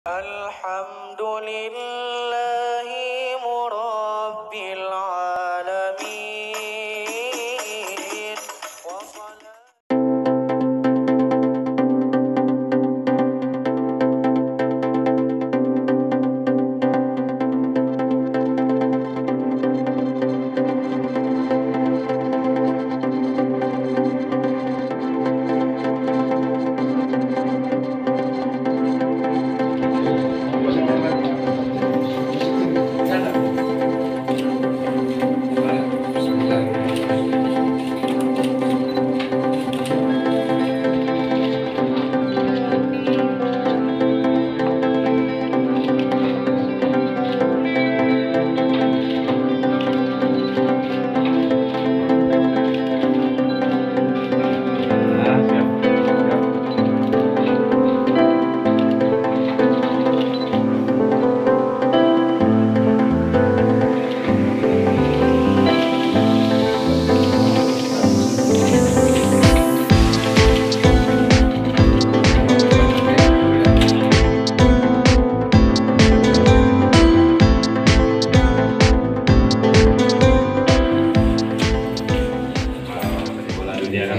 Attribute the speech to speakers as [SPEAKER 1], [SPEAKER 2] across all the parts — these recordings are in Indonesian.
[SPEAKER 1] Alhamdulillahi Rabbil Alamin.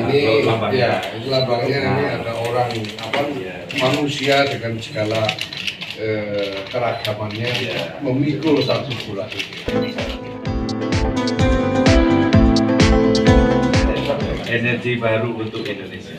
[SPEAKER 2] Ini ya, itu lambangnya ini ada orang manusia dengan segala keragamannya memikul satu bola.
[SPEAKER 3] Energi baru untuk Indonesia.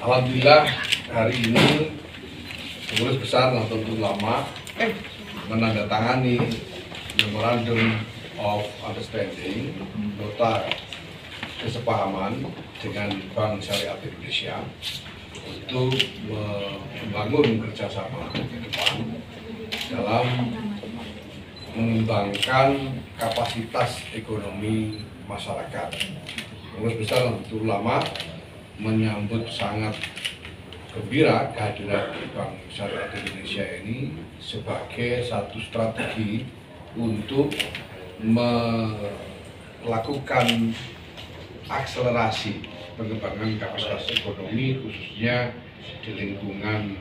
[SPEAKER 2] Alhamdulillah hari ini Pengurus Besar Nahdlatul Ulama menandatangani Memorandum of Understanding nota kesepahaman dengan Bank Syariah Indonesia untuk membangun kerjasama ke depan dalam mengembangkan kapasitas ekonomi masyarakat. Pengurus Besar Nahdlatul Ulama menyambut sangat gembira kehadiran Bank Syariah Indonesia ini sebagai satu strategi untuk melakukan akselerasi pengembangan kapasitas ekonomi khususnya di lingkungan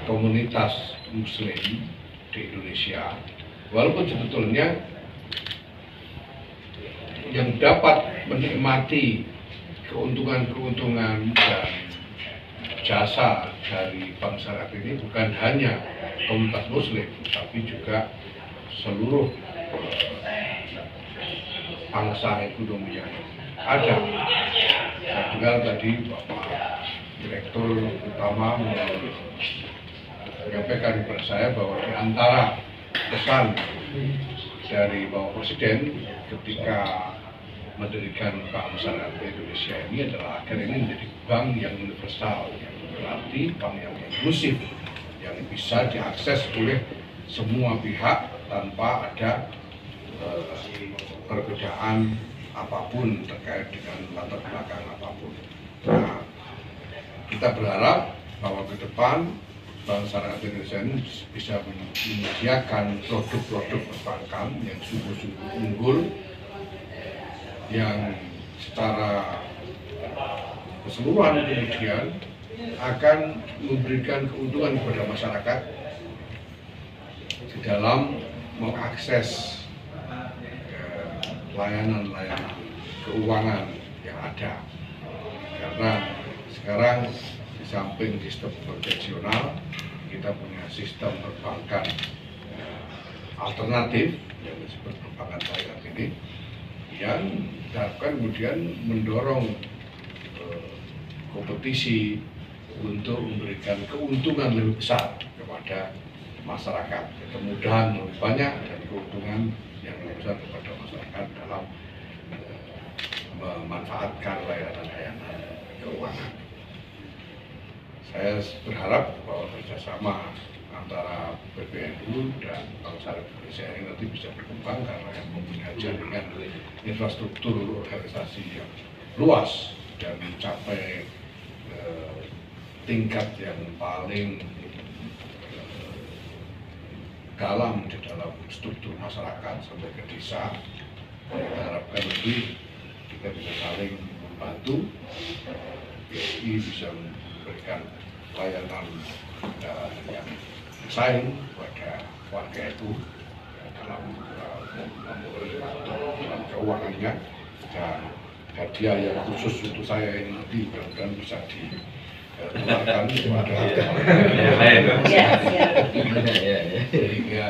[SPEAKER 2] komunitas Muslim di Indonesia. Walaupun sebetulnya yang dapat menikmati keuntungan-keuntungan dan jasa dari Bank Syariah ini bukan hanya komunitas Muslim, tapi juga seluruh bangsa ekonomi yang ada. Saya dengar tadi Bapak Direktur Utama menyampaikan kepada saya bahwa di antara pesan dari Bapak Presiden ketika mendirikan Bank Syariah Indonesia ini adalah agar ini menjadi bank yang universal, yang berarti bank yang inklusif, yang bisa diakses oleh semua pihak tanpa ada perbedaan apapun terkait dengan latar belakang apapun. Nah, kita berharap bahwa ke depan Bank Syariah Indonesia ini bisa menyediakan produk-produk perbankan yang sungguh-sungguh unggul, yang secara keseluruhan kemudian akan memberikan keuntungan kepada masyarakat di dalam mengakses layanan-layanan keuangan yang ada. Karena sekarang di samping sistem konvensional, kita punya sistem perbankan alternatif yang disebut perbankan syariah ini, yang diharapkan kemudian mendorong kompetisi untuk memberikan keuntungan lebih besar kepada masyarakat, kemudahan lebih banyak dan keuntungan yang lebih besar kepada masyarakat dalam memanfaatkan layanan-layanan keuangan. Saya berharap bahwa kerjasama antara PBNU dan Bank Syariah Indonesia ini nanti bisa berkembang karena yang mempunyai jaringan infrastruktur organisasi yang luas dan mencapai tingkat yang paling dalam di dalam struktur masyarakat sampai ke desa. Kita harapkan lebih kita bisa saling membantu, BRI bisa memberikan layanan yang bersaing kepada warga itu dalam keuangannya, dan hadiah yang khusus untuk saya ini nanti mudah-mudahan bisa ditularkan kepada sehingga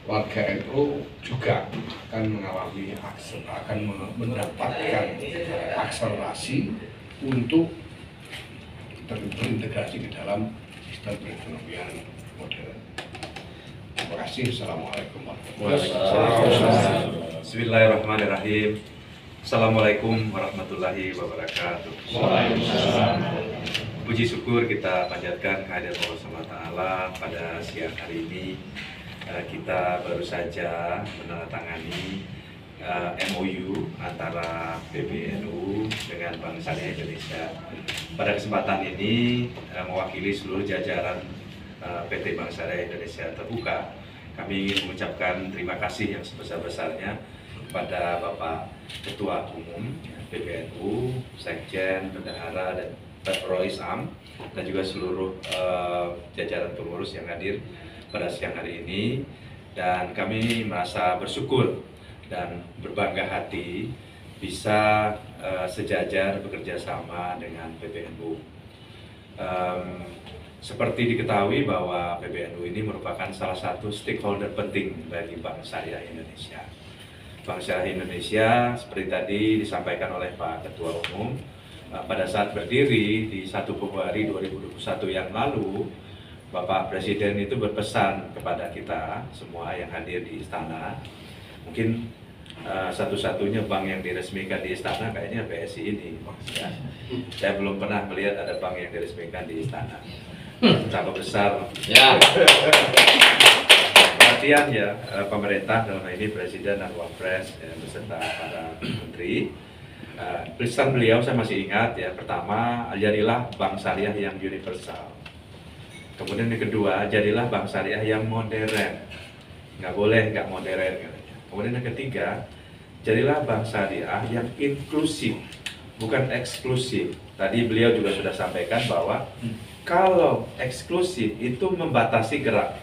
[SPEAKER 2] warga NU juga akan mengalami akan mendapatkan akselerasi untuk terintegrasi di dalam sistem perekonomian modern. Terima kasih. Assalamualaikum warahmatullahi wabarakatuh.
[SPEAKER 3] Bismillahirrahmanirrahim. Assalamualaikum warahmatullahi wabarakatuh. Puji syukur kita panjatkan kehadirat Allah SWT pada siang hari ini. Kita baru saja menandatangani MOU antara PBNU dengan Bank Syariah Indonesia. Pada kesempatan ini mewakili seluruh jajaran PT Bank Syariah Indonesia Terbuka, kami ingin mengucapkan terima kasih yang sebesar-besarnya kepada Bapak Ketua Umum PBNU, Sekjen, Bendahara, dan Rois Am, dan juga seluruh jajaran pengurus yang hadir pada siang hari ini. Dan kami merasa bersyukur dan berbangga hati bisa sejajar bekerja sama dengan PBNU. Seperti diketahui bahwa PBNU ini merupakan salah satu stakeholder penting bagi Bank Syariah Indonesia. Bank Syariah Indonesia seperti tadi disampaikan oleh Pak Ketua Umum, pada saat berdiri di 1 Februari 2021 yang lalu, Bapak Presiden itu berpesan kepada kita semua yang hadir di istana, mungkin satu-satunya bank yang diresmikan di istana kayaknya BSI ini. Ya. Saya belum pernah melihat ada bank yang diresmikan di istana. Betapa besar ya perhatian ya pemerintah dalam hal ini Presiden dan Wapres beserta para menteri. Pesan beliau saya masih ingat ya, pertama, jadilah bank syariah yang universal. Kemudian yang kedua, jadilah bank syariah yang modern. Nggak boleh nggak modern. Kemudian yang ketiga, jadilah bank syariah yang inklusif, bukan eksklusif. Tadi beliau juga sudah sampaikan bahwa kalau eksklusif itu membatasi gerak.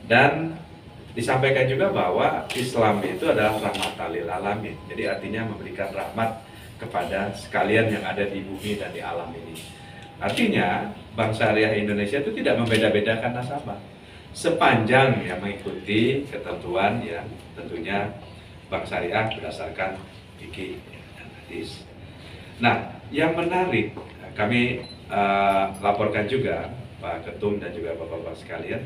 [SPEAKER 3] Dan disampaikan juga bahwa Islam itu adalah rahmatan lil alamin. Jadi artinya memberikan rahmat kepada sekalian yang ada di bumi dan di alam ini. Artinya Bank Syariah Indonesia itu tidak membeda-bedakan nasabah. Sepanjang yang mengikuti ketentuan ya tentunya Bank Syariah berdasarkan fikih dan hadis. Nah, yang menarik kami laporkan juga Pak Ketum dan juga Bapak-bapak sekalian,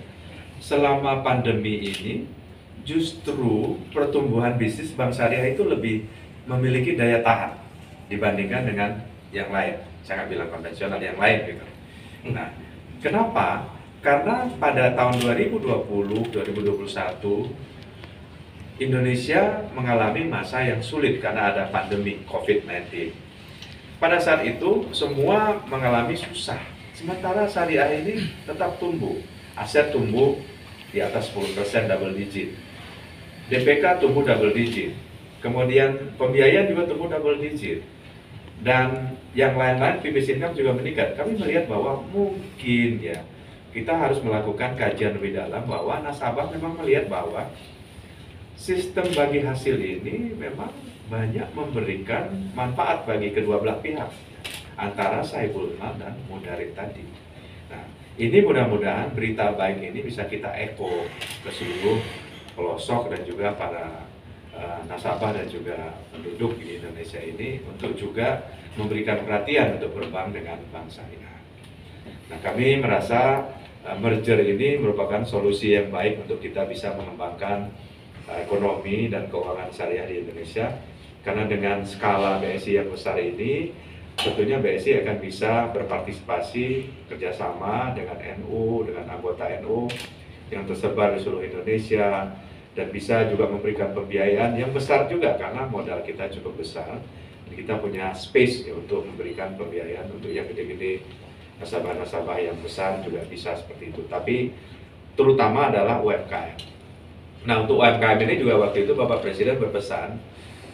[SPEAKER 3] selama pandemi ini justru pertumbuhan bisnis Bank Syariah itu lebih memiliki daya tahan dibandingkan dengan yang lain. Saya nggak bilang konvensional, yang lain gitu. Nah, kenapa? Karena pada tahun 2020-2021 Indonesia mengalami masa yang sulit karena ada pandemi COVID-19. Pada saat itu semua mengalami susah. Sementara syariah ini tetap tumbuh. Aset tumbuh di atas 10% double digit. DPK tumbuh double digit. Kemudian pembiayaan juga tumbuh double digit. Dan yang lain-lain business income juga meningkat. Kami melihat bahwa mungkin ya kita harus melakukan kajian lebih dalam bahwa nasabah memang melihat bahwa sistem bagi hasil ini memang banyak memberikan manfaat bagi kedua belah pihak antara Saiful Mal dan Mudarid tadi. Nah, ini mudah-mudahan berita baik ini bisa kita eko ke seluruh pelosok dan juga para nasabah dan juga penduduk di Indonesia ini untuk juga memberikan perhatian untuk berbank dengan bank syariah. Nah, kami merasa merger ini merupakan solusi yang baik untuk kita bisa mengembangkan ekonomi dan keuangan syariah di Indonesia, karena dengan skala BSI yang besar ini tentunya BSI akan bisa berpartisipasi kerjasama dengan NU, dengan anggota NU yang tersebar di seluruh Indonesia, dan bisa juga memberikan pembiayaan yang besar juga karena modal kita cukup besar. Kita punya space ya, untuk memberikan pembiayaan untuk yang gede-gede, nasabah-nasabah yang besar juga bisa seperti itu. Tapi terutama adalah UMKM. Nah, untuk UMKM ini juga waktu itu Bapak Presiden berpesan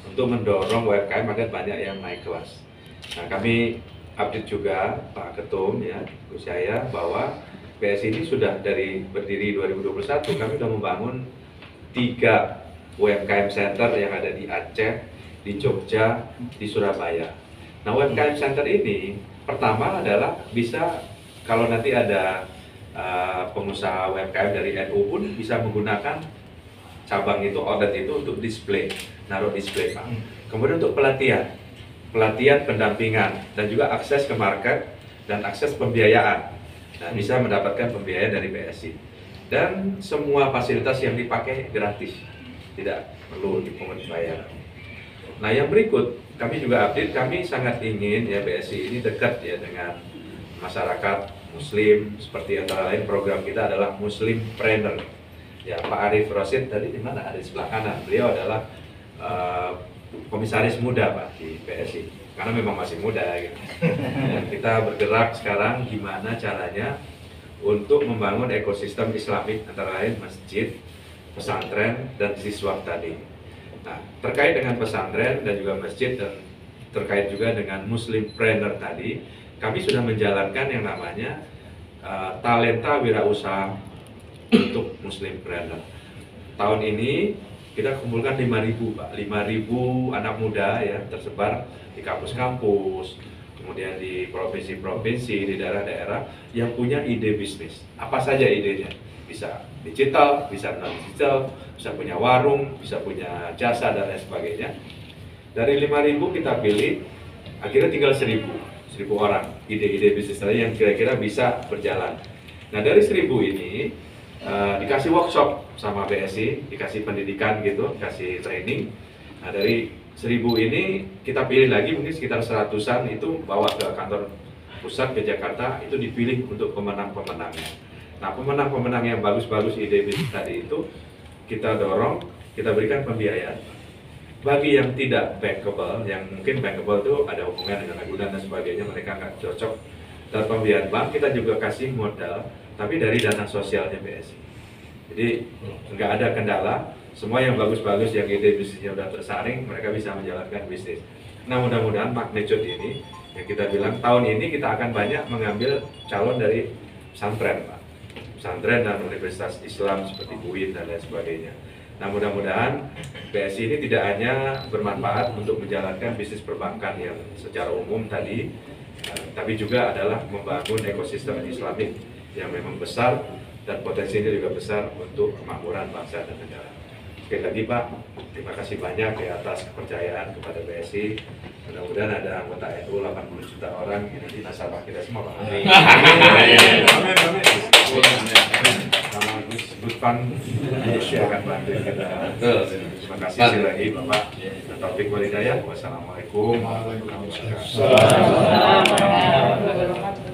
[SPEAKER 3] untuk mendorong UMKM agar banyak yang naik kelas. Nah, kami update juga Pak Ketum ya, Gus saya, bahwa BSI ini sudah dari berdiri 2021, kami sudah membangun 3 UMKM Center yang ada di Aceh, di Jogja, di Surabaya. Nah, UMKM Center ini pertama adalah bisa kalau nanti ada pengusaha UMKM dari NU pun bisa menggunakan cabang itu, outlet itu untuk display, naruh display Pak. Kemudian untuk pelatihan, pendampingan, dan juga akses ke market dan akses pembiayaan. Nah, bisa mendapatkan pembiayaan dari BSI. Dan semua fasilitas yang dipakai gratis, tidak perlu dipungut bayar. Nah, yang berikut kami juga update, kami sangat ingin ya BSI ini dekat ya dengan masyarakat Muslim, seperti antara lain program kita adalah Muslimpreneur. Ya, Pak Arief Rosid tadi di mana? Ada di sebelah kanan. Beliau adalah komisaris muda Pak di BSI, karena memang masih muda gitu. Dan kita bergerak sekarang gimana caranya untuk membangun ekosistem Islamik antara lain masjid, pesantren, dan siswa tadi. Nah, terkait dengan pesantren dan juga masjid dan terkait juga dengan Muslimpreneur tadi, kami sudah menjalankan yang namanya talenta wirausaha untuk Muslimpreneur. Tahun ini kita kumpulkan 5.000 Pak, 5.000 anak muda ya tersebar di kampus-kampus, kemudian di provinsi-provinsi, di daerah-daerah yang punya ide bisnis. Apa saja idenya? Bisa digital, bisa non-digital, bisa punya warung, bisa punya jasa dan lain sebagainya. Dari 5.000 kita pilih, akhirnya tinggal 1.000 orang ide-ide bisnis tadi yang kira-kira bisa berjalan. Nah, dari 1.000 ini dikasih workshop sama BSI, dikasih pendidikan gitu, dikasih training. Nah, dari 1.000 ini kita pilih lagi mungkin sekitar 100-an itu bawa ke kantor pusat ke Jakarta, itu dipilih untuk pemenang-pemenangnya. Nah, pemenang-pemenang yang bagus-bagus ide bisnis tadi itu kita dorong, kita berikan pembiayaan. Bagi yang tidak bankable, yang mungkin bankable itu ada hubungan dengan agunan dan sebagainya, mereka nggak cocok dan pembiayaan bank, kita juga kasih modal, tapi dari dana sosialnya BSI. Jadi nggak ada kendala, semua yang bagus-bagus, yang ide bisnisnya udah tersaring, mereka bisa menjalankan bisnis. Nah, mudah-mudahan magnitude ini, yang kita bilang tahun ini kita akan banyak mengambil calon dari pesantren Pak. Pesantren dan universitas Islam seperti UIN dan lain sebagainya. Nah, mudah-mudahan BSI ini tidak hanya bermanfaat untuk menjalankan bisnis perbankan yang secara umum tadi, tapi juga adalah membangun ekosistem Islamik yang memang besar dan potensinya juga besar untuk kemakmuran bangsa dan negara. Sekali lagi Pak, terima kasih banyak ya atas kepercayaan kepada BSI. Mudah-mudahan ada anggota NU 80 juta orang ini nasabah kita semua Pak. Amin. Sama Gus Fund akan bantu kita. Terima kasih sekali lagi Bapak. Taufik Walhidayah. Wassalamualaikum warahmatullahi wabarakatuh.